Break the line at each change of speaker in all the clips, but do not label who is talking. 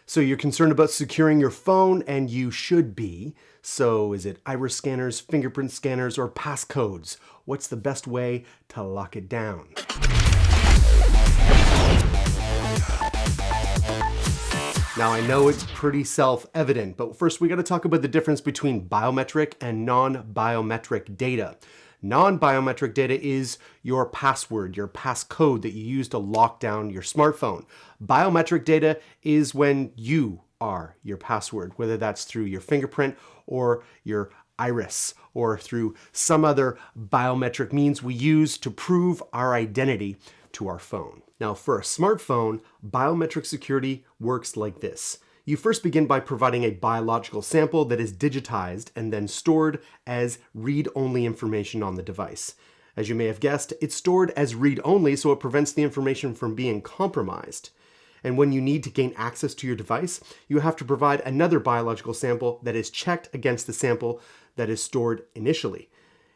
So you're concerned about securing your phone, and you should be. So is it iris scanners, fingerprint scanners, or passcodes? What's the best way to lock it down? Now I know it's pretty self-evident, but first we got to talk about the difference between biometric and non-biometric data. Non-biometric data is your password, your passcode that you use to lock down your smartphone. Biometric data is when you are your password, whether that's through your fingerprint or your iris or through some other biometric means we use to prove our identity to our phone. Now, for a smartphone, biometric security works like this. You first begin by providing a biological sample that is digitized and then stored as read-only information on the device. As you may have guessed, it's stored as read-only, so it prevents the information from being compromised. And when you need to gain access to your device, you have to provide another biological sample that is checked against the sample that is stored initially.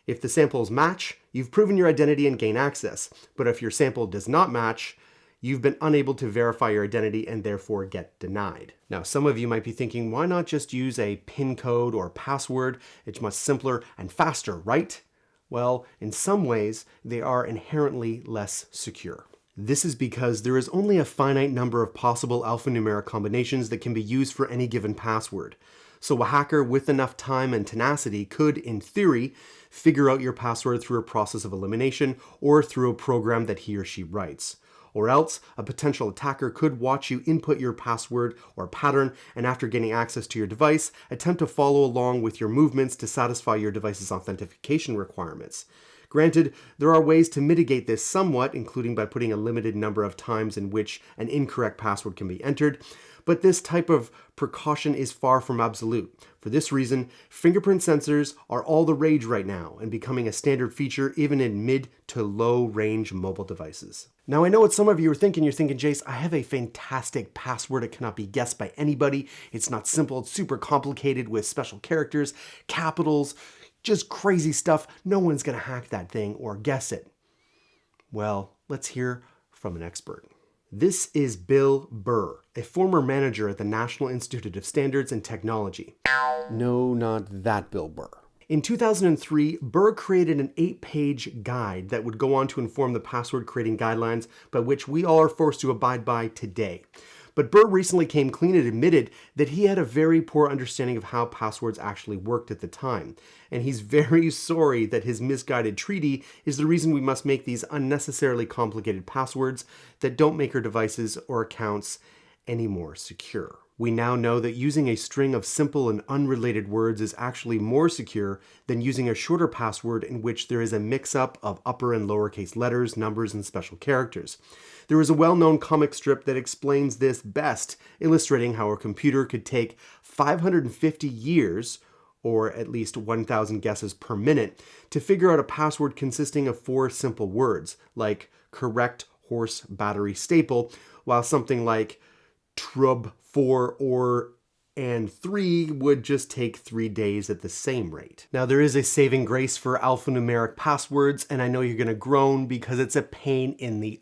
If the samples match, you've proven your identity and gain access. But if your sample does not match, you've been unable to verify your identity and therefore get denied. Now, some of you might be thinking, why not just use a PIN code or password? It's much simpler and faster, right? Well, in some ways, they are inherently less secure. This is because there is only a finite number of possible alphanumeric combinations that can be used for any given password. So a hacker with enough time and tenacity could, in theory, figure out your password through a process of elimination or through a program that he or she writes. Or else, a potential attacker could watch you input your password or pattern and after getting access to your device, attempt to follow along with your movements to satisfy your device's authentication requirements. Granted, there are ways to mitigate this somewhat, including by putting a limited number of times in which an incorrect password can be entered, but this type of precaution is far from absolute. For this reason, fingerprint sensors are all the rage right now and becoming a standard feature even in mid to low range mobile devices. Now I know what some of you are thinking. You're thinking, Jace, I have a fantastic password. It cannot be guessed by anybody. It's not simple. It's super complicated with special characters, capitals, just crazy stuff. No one's going to hack that thing or guess it. Well, let's hear from an expert. This is Bill Burr, a former manager at the National Institute of Standards and Technology. No, not that Bill Burr. In 2003, Burr created an 8-page guide that would go on to inform the password creating guidelines by which we all are forced to abide by today. But Burr recently came clean and admitted that he had a very poor understanding of how passwords actually worked at the time. And he's very sorry that his misguided treaty is the reason we must make these unnecessarily complicated passwords that don't make our devices or accounts any more secure. We now know that using a string of simple and unrelated words is actually more secure than using a shorter password in which there is a mix-up of upper and lowercase letters, numbers, and special characters. There is a well-known comic strip that explains this best, illustrating how a computer could take 550 years, or at least 1,000 guesses per minute, to figure out a password consisting of 4 simple words, like correct horse battery staple, while something like trub 4 or and 3 would just take 3 days at the same rate. Now there is a saving grace for alphanumeric passwords, and I know you're gonna groan because it's a pain in the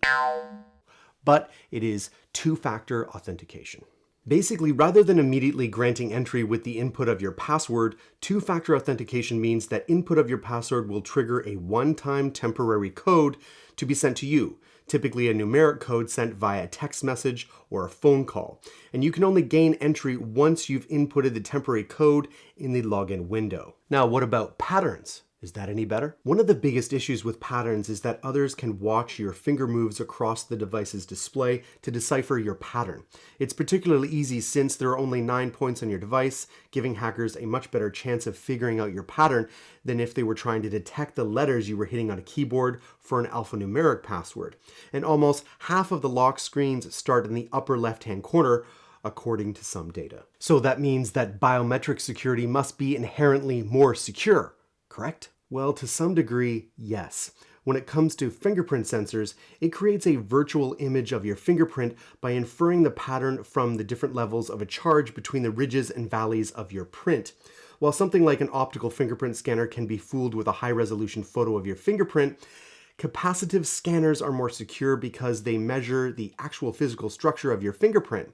but it is two-factor authentication. Basically, rather than immediately granting entry with the input of your password, two-factor authentication means that input of your password will trigger a one-time temporary code to be sent to you, typically a numeric code sent via a text message or a phone call. And you can only gain entry once you've inputted the temporary code in the login window. Now, what about patterns? Is that any better? One of the biggest issues with patterns is that others can watch your finger moves across the device's display to decipher your pattern. It's particularly easy since there are only 9 points on your device, giving hackers a much better chance of figuring out your pattern than if they were trying to detect the letters you were hitting on a keyboard for an alphanumeric password. And almost half of the lock screens start in the upper left-hand corner, according to some data. So that means that biometric security must be inherently more secure. Correct? Well, to some degree, yes. When it comes to fingerprint sensors, it creates a virtual image of your fingerprint by inferring the pattern from the different levels of a charge between the ridges and valleys of your print. While something like an optical fingerprint scanner can be fooled with a high-resolution photo of your fingerprint, capacitive scanners are more secure because they measure the actual physical structure of your fingerprint.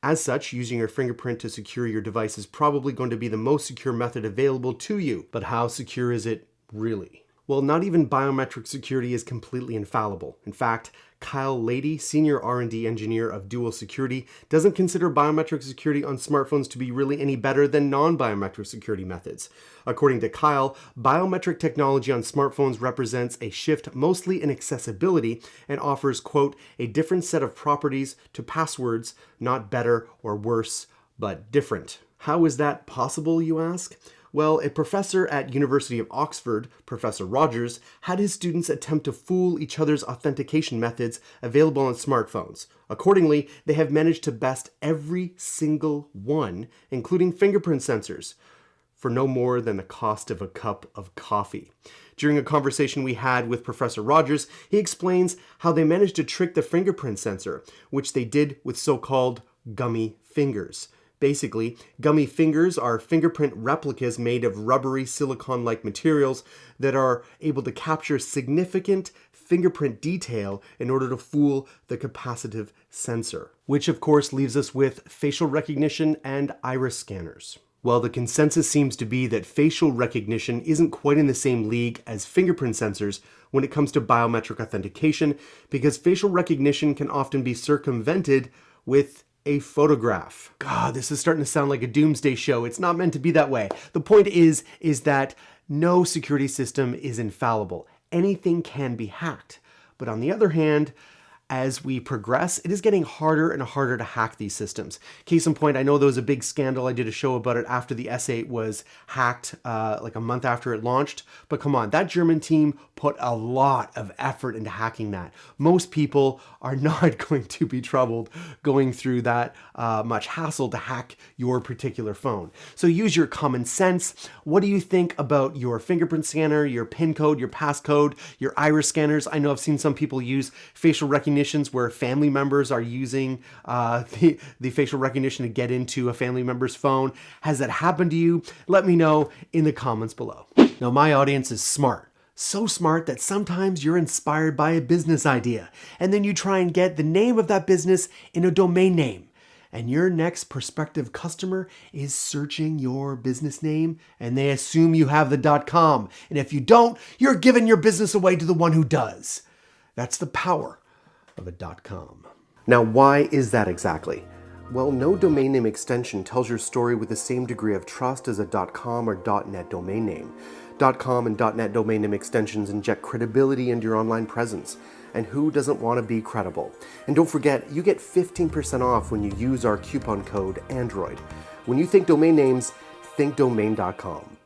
As such, using your fingerprint to secure your device is probably going to be the most secure method available to you. But how secure is it really? Well, not even biometric security is completely infallible. In fact, Kyle Lady, Senior R&D Engineer of Dual Security, doesn't consider biometric security on smartphones to be really any better than non-biometric security methods. According to Kyle, biometric technology on smartphones represents a shift mostly in accessibility and offers, quote, a different set of properties to passwords, not better or worse, but different. How is that possible, you ask? Well, a professor at University of Oxford, Professor Rogers, had his students attempt to fool each other's authentication methods available on smartphones. Accordingly, they have managed to best every single one, including fingerprint sensors, for no more than the cost of a cup of coffee. During a conversation we had with Professor Rogers, he explains how they managed to trick the fingerprint sensor, which they did with so-called gummy fingers. Basically, gummy fingers are fingerprint replicas made of rubbery silicone-like materials that are able to capture significant fingerprint detail in order to fool the capacitive sensor, which of course leaves us with facial recognition and iris scanners. Well, the consensus seems to be that facial recognition isn't quite in the same league as fingerprint sensors when it comes to biometric authentication, because facial recognition can often be circumvented with a photograph. God, this is starting to sound like a doomsday show. It's not meant to be that way. The point is that no security system is infallible. Anything can be hacked. But on the other hand, as we progress, it is getting harder and harder to hack these systems. Case in point, I know there was a big scandal. I did a show about it after the S8 was hacked, like a month after it launched. But come on, that German team put a lot of effort into hacking that. Most people are not going to be troubled going through that much hassle to hack your particular phone. So use your common sense. What do you think about your fingerprint scanner, your PIN code, your passcode, your iris scanners? I know I've seen some people use facial recognition where family members are using the facial recognition to get into a family member's phone. Has that happened to you? Let me know in the comments below. Now, my audience is smart. So smart that sometimes you're inspired by a business idea, and then you try and get the name of that business in a domain name. And your next prospective customer is searching your business name, and they assume you have the .com. And if you don't, you're giving your business away to the one who does. That's the power of a .com. Now, why is that exactly? Well, no domain name extension tells your story with the same degree of trust as a .com or .net domain name. .com and .net domain name extensions inject credibility into your online presence. And who doesn't want to be credible? And don't forget, you get 15% off when you use our coupon code ANDROID. When you think domain names, think domain.com.